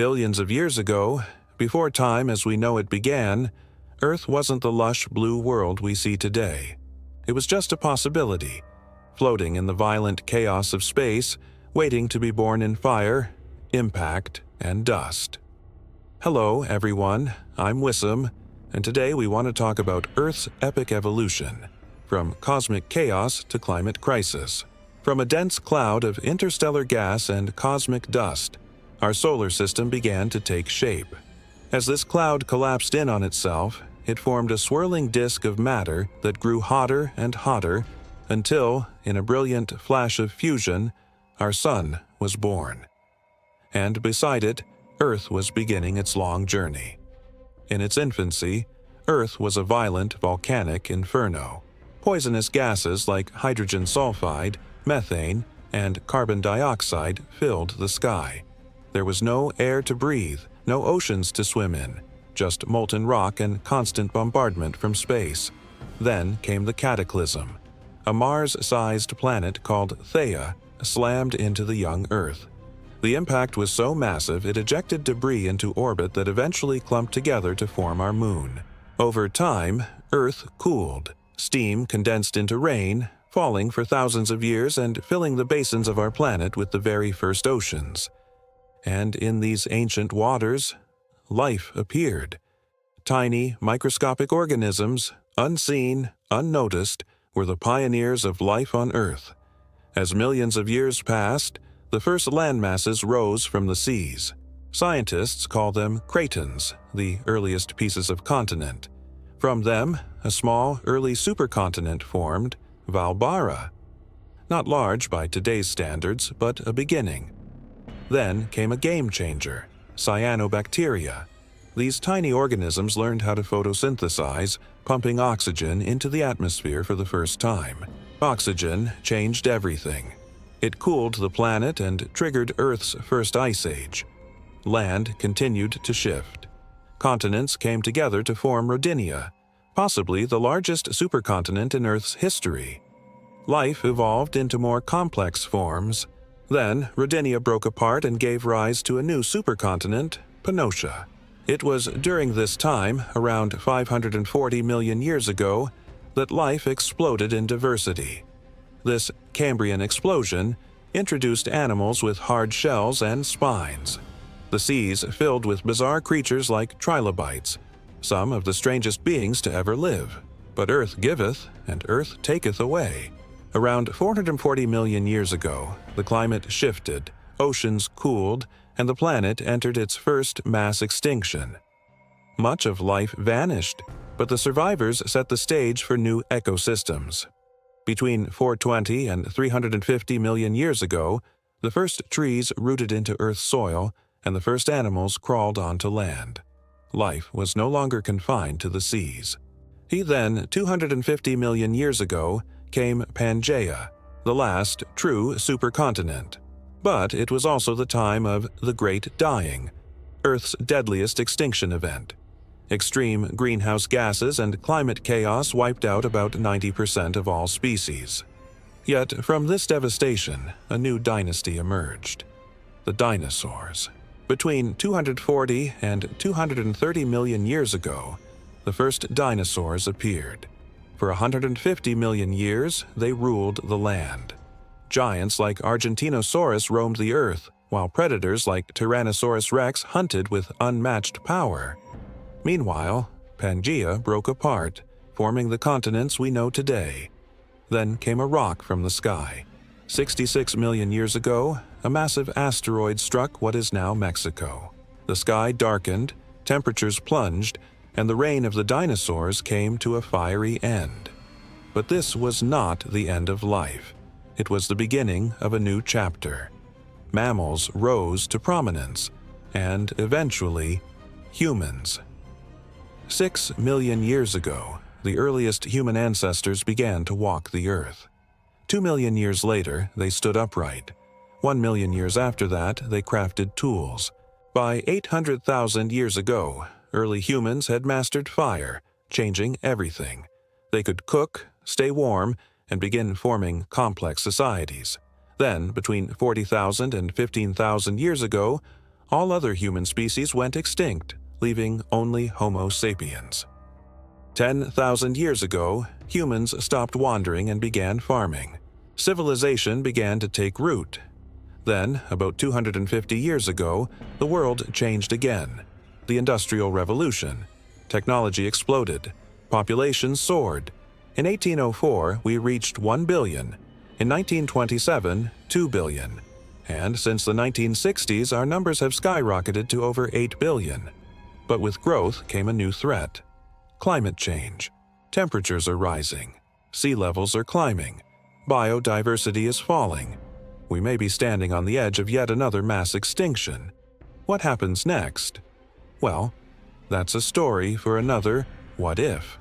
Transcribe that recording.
Billions of years ago, before time as we know it began, Earth wasn't the lush blue world we see today. It was just a possibility, floating in the violent chaos of space, waiting to be born in fire, impact, and dust. Hello, everyone. I'm Wissam, and today we want to talk about Earth's epic evolution, from cosmic chaos to climate crisis. From a dense cloud of interstellar gas and cosmic dust, our solar system began to take shape. As this cloud collapsed in on itself, it formed a swirling disk of matter that grew hotter and hotter until, in a brilliant flash of fusion, our sun was born. And beside it, Earth was beginning its long journey. In its infancy, Earth was a violent volcanic inferno. Poisonous gases like hydrogen sulfide, methane, and carbon dioxide filled the sky. There was no air to breathe, no oceans to swim in, just molten rock and constant bombardment from space. Then came the cataclysm. A Mars-sized planet called Theia slammed into the young Earth. The impact was so massive it ejected debris into orbit that eventually clumped together to form our moon. Over time, Earth cooled. Steam condensed into rain, falling for thousands of years and filling the basins of our planet with the very first oceans. And in these ancient waters, life appeared. Tiny, microscopic organisms, unseen, unnoticed, were the pioneers of life on Earth. As millions of years passed, the first landmasses rose from the seas. Scientists call them cratons, the earliest pieces of continent. From them, a small, early supercontinent formed, Valbara. Not large by today's standards, but a beginning. Then came a game-changer, cyanobacteria. These tiny organisms learned how to photosynthesize, pumping oxygen into the atmosphere for the first time. Oxygen changed everything. It cooled the planet and triggered Earth's first ice age. Land continued to shift. Continents came together to form Rodinia, possibly the largest supercontinent in Earth's history. Life evolved into more complex forms. Then, Rodinia broke apart and gave rise to a new supercontinent, Pannotia. It was during this time, around 540 million years ago, that life exploded in diversity. This Cambrian explosion introduced animals with hard shells and spines. The seas filled with bizarre creatures like trilobites, some of the strangest beings to ever live. But Earth giveth, and Earth taketh away. Around 440 million years ago, the climate shifted, oceans cooled, and the planet entered its first mass extinction. Much of life vanished, but the survivors set the stage for new ecosystems. Between 420 and 350 million years ago, the first trees rooted into Earth's soil, and the first animals crawled onto land. Life was no longer confined to the seas. Then, 250 million years ago, came Pangaea, the last true supercontinent. But it was also the time of the Great Dying, Earth's deadliest extinction event. Extreme greenhouse gases and climate chaos wiped out about 90% of all species. Yet, from this devastation, a new dynasty emerged: the dinosaurs. Between 240 and 230 million years ago, the first dinosaurs appeared. For 150 million years, they ruled the land. Giants like Argentinosaurus roamed the Earth, while predators like Tyrannosaurus rex hunted with unmatched power. Meanwhile, Pangaea broke apart, forming the continents we know today. Then came a rock from the sky. 66 million years ago, a massive asteroid struck what is now Mexico. The sky darkened, temperatures plunged, and the reign of the dinosaurs came to a fiery end. But this was not the end of life. It was the beginning of a new chapter. Mammals rose to prominence, and eventually, humans. 6 million years ago, the earliest human ancestors began to walk the Earth. 2 million years later, they stood upright. 1 million years after that, they crafted tools. By 800,000 years ago, early humans had mastered fire, changing everything. They could cook, stay warm, and begin forming complex societies. Then, between 40,000 and 15,000 years ago, All other human species went extinct, leaving only Homo sapiens. 10,000 years ago, humans stopped wandering and began farming. Civilization began to take root. Then, about 250 years ago, the world changed again. The Industrial Revolution. Technology exploded. Population soared. In 1804, we reached 1 billion. In 1927, 2 billion. And since the 1960s, our numbers have skyrocketed to over 8 billion. But with growth came a new threat. Climate change. Temperatures are rising. Sea levels are climbing. Biodiversity is falling. We may be standing on the edge of yet another mass extinction. What happens next? Well, that's a story for another What If.